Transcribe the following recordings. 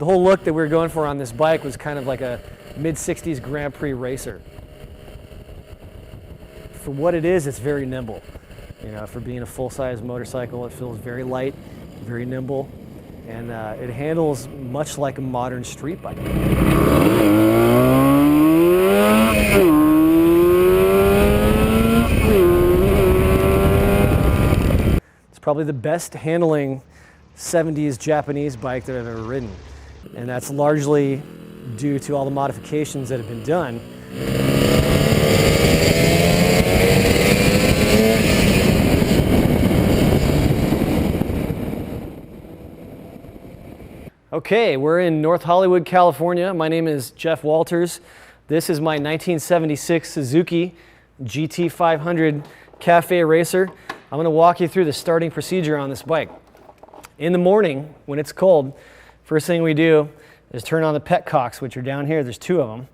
the whole look that we were going for on this bike was kind of like a mid-60s Grand Prix racer. For what it is, it's very nimble. You know, for being a full-size motorcycle, it feels very light, very nimble, and it handles much like a modern street bike. It's probably the best handling 70s Japanese bike that I've ever ridden, and that's largely due to all the modifications that have been done. Okay, we're in North Hollywood, California. My name is Jeff Walters. This is my 1976 Suzuki GT500 Cafe Racer. I'm going to walk you through the starting procedure on this bike. In the morning, when it's cold, first thing we do is turn on the petcocks, which are down here. There's two of them.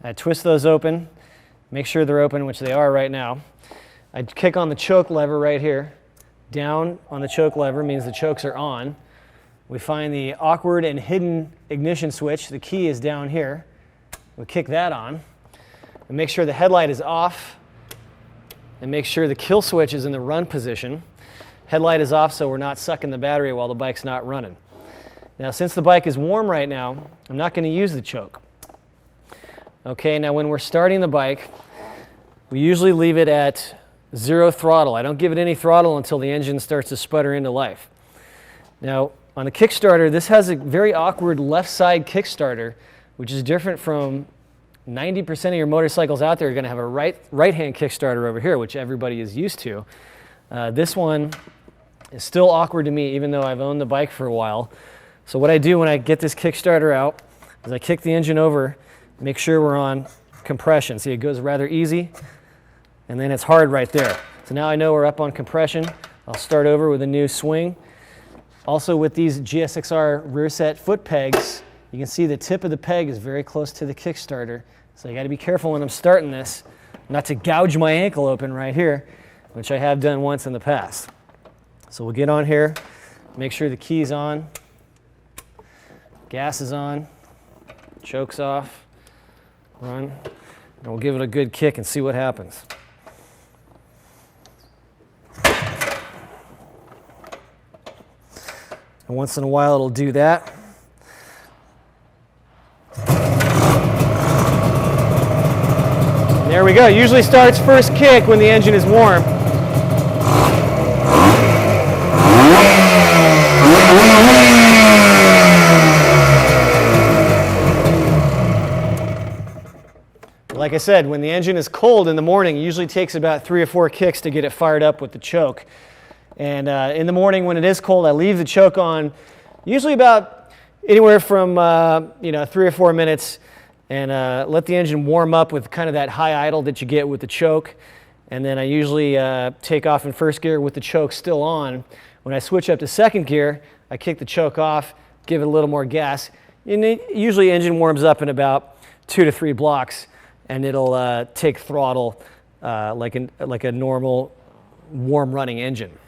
I twist those open, make sure they're open, which they are right now. I kick on the choke lever right here. Down on the choke lever means the chokes are on. We find the awkward and hidden ignition switch. The key is down here. We kick that on. And make sure the headlight is off. And make sure the kill switch is in the run position. Headlight is off so we're not sucking the battery while the bike's not running. Now, since the bike is warm right now, I'm not going to use the choke. Okay, now when we're starting the bike, we usually leave it at 0 throttle. I don't give it any throttle until the engine starts to sputter into life. Now, on the Kickstarter, this has a very awkward left side Kickstarter, which is different from 90% of your motorcycles out there are going to have a right-hand Kickstarter over here, which everybody is used to. This one is still awkward to me, even though I've owned the bike for a while. So what I do when I get this Kickstarter out is I kick the engine over, make sure we're on compression. See, it goes rather easy, and then it's hard right there. So now I know we're up on compression. I'll start over with a new swing. Also, with these GSXR rear set foot pegs, you can see the tip of the peg is very close to the Kickstarter. So you got to be careful when I'm starting this, not to gouge my ankle open right here, which I have done once in the past. So we'll get on here, make sure the key's on, gas is on, choke's off, run, and we'll give it a good kick and see what happens. And once in a while it'll do that. And there we go. It usually starts first kick when the engine is warm. Like I said, when the engine is cold in the morning, it usually takes about 3 or 4 kicks to get it fired up with the choke. And in the morning when it is cold, I leave the choke on usually about anywhere from 3 or 4 minutes, and let the engine warm up with kind of that high idle that you get with the choke. And then I usually take off in first gear with the choke still on. When I switch up to second gear, I kick the choke off, give it a little more gas. And usually engine warms up in about 2 to 3 blocks, and it'll take throttle like a normal warm running engine.